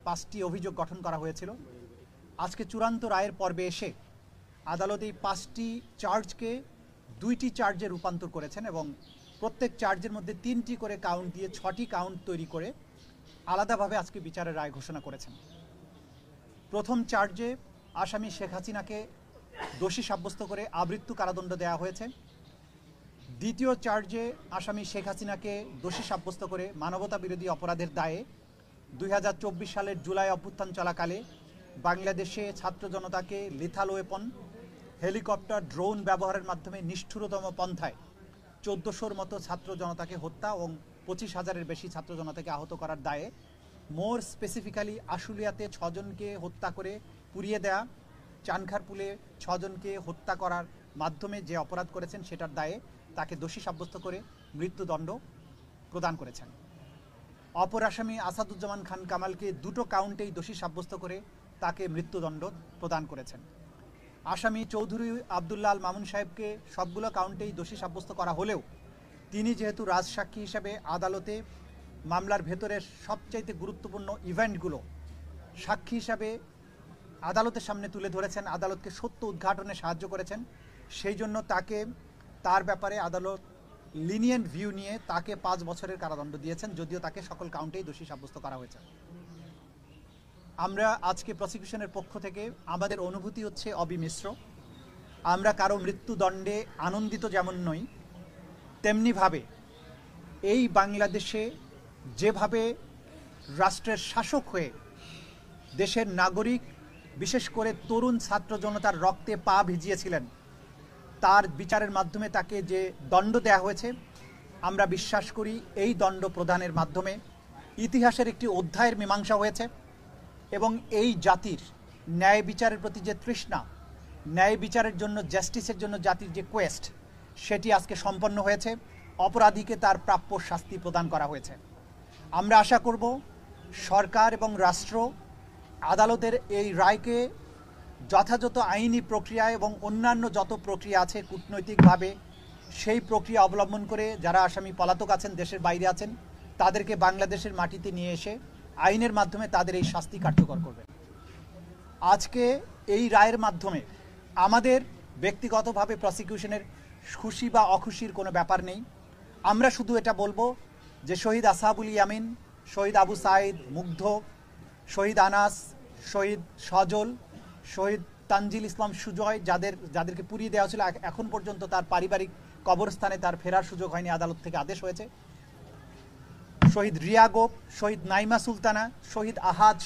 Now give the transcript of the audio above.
5টি অভিযোগ গঠন করা হয়েছিল। আজকে চূড়ান্ত রায়ের পর্বে এসে আদালত এই 5টি চার্জকে 2টি চার্জে রূপান্তর করেছেন এবং প্রত্যেক চার্জের মধ্যে 3টি করে কাউন্ট দিয়ে 6টি কাউন্ট তৈরি করে আলাদাভাবে আজকে বিচারের রায় ঘোষণা করেছেন। প্রথম চার্জে আসামি শেখ হাসিনাকে দোষী সাব্যস্ত করে আমৃত্যু কারাদণ্ড দেওয়া হয়েছে। দ্বিতীয় চার্জে আসামি শেখ হাসিনাকে দোষী সাব্যস্ত করে মানবতা বিরোধী অপরাধের দায়ে 2024 সালের জুলাই অভ্যুত্থান চলাকালে বাংলাদেশে ছাত্র জনতাকে লিথাল ওয়েপন, হেলিকপ্টার, ড্রোন ব্যবহারের মাধ্যমে নিষ্ঠুরতম পন্থায় 1400-র মতো ছাত্র জনতাকে হত্যা এবং 25,000-এর বেশি ছাত্র জনতাকে আহত করার দায়ে, মোর স্পেসিফিক্যালি আশুলিয়াতে 6 জনকে হত্যা করে পুড়িয়ে দেয়া, চানখারপুলে 6 জনকে হত্যা করার মাধ্যমে যে অপরাধ করেছেন সেটার দায়ে তাকে দোষী সাব্যস্ত করে মৃত্যুদণ্ড প্রদান করেছেন। অপর আসামি আসাদুজ্জামান খান কামালকে 2টো কাউন্টেই দোষী সাব্যস্ত করে তাকে মৃত্যুদণ্ড প্রদান করেছেন। আসামি চৌধুরী আবদুল্লাহ আল মামুন সাহেবকে সবগুলো কাউন্টেই দোষী সাব্যস্ত করা হলেও তিনি যেহেতু রাজসাক্ষী হিসেবে আদালতে মামলার ভেতরের সবচাইতে গুরুত্বপূর্ণ ইভেন্টগুলো সাক্ষী হিসাবে আদালতের সামনে তুলে ধরেছেন, আদালতকে সত্য উদ্ঘাটনে সাহায্য করেছেন, সেই জন্য তার ব্যাপারে আদালত লিনিয়েন্ট ভিউ নিয়ে তাকে 5 বছরের কারাদণ্ড দিয়েছেন, যদিও তাকে সকল কাউন্টেই দোষী সাব্যস্ত করা হয়েছে। আমরা আজকে প্রসিকিউশনের পক্ষ থেকে আমাদের অনুভূতি হচ্ছে অবিমিশ্র। আমরা কারো মৃত্যুদণ্ডে আনন্দিত যেমন নই, তেমনিভাবে এই বাংলাদেশে যেভাবে রাষ্ট্রের শাসক হয়ে দেশের নাগরিক, বিশেষ করে তরুণ ছাত্র জনতার রক্তে পা ভিজিয়েছিলেন, তার বিচারের মাধ্যমে তাকে যে দণ্ড দেয়া হয়েছে, আমরা বিশ্বাস করি এই দণ্ড প্রদানের মাধ্যমে ইতিহাসের একটি অধ্যায়ের মীমাংসা হয়েছে এবং এই জাতির ন্যায় বিচারের প্রতি যে তৃষ্ণা, ন্যায় বিচারের জন্য, জাস্টিসের জন্য জাতির যে কোয়েস্ট, সেটি আজকে সম্পন্ন হয়েছে। অপরাধীকে তার প্রাপ্য শাস্তি প্রদান করা হয়েছে। আমরা আশা করব সরকার এবং রাষ্ট্র আদালতের এই রায়কে যথাযথ আইনি প্রক্রিয়া এবং অন্যান্য যত প্রক্রিয়া আছে কূটনৈতিকভাবে সেই প্রক্রিয়া অবলম্বন করে যারা আসামি পলাতক আছেন, দেশের বাইরে আছেন, তাদেরকে বাংলাদেশের মাটিতে নিয়ে এসে আইনের মাধ্যমে তাদের এই শাস্তি কার্যকর করবে। আজকে এই রায়ের মাধ্যমে আমাদের ব্যক্তিগতভাবে প্রসিকিউশনের খুশি বা অখুশির কোনো ব্যাপার নেই। আমরা শুধু এটা বলবো যে শহীদ আসহাবুল ইয়ামিন, শহীদ আবু সাইদ, মুগ্ধ, শহীদ আনাস, শহীদ সজল, শহীদ তানজিল ইসলাম সুজয়, যাদেরকে পুড়িয়ে দেওয়া ছিল, এখন পর্যন্ত তার পারিবারিক কবরস্থানে তার ফেরার সুযোগ হয়নি, আদালত থেকে আদেশ হয়েছে। শহীদ রিয়া গোপ, শহীদ নাইমা সুলতানা, শহীদ আহাজ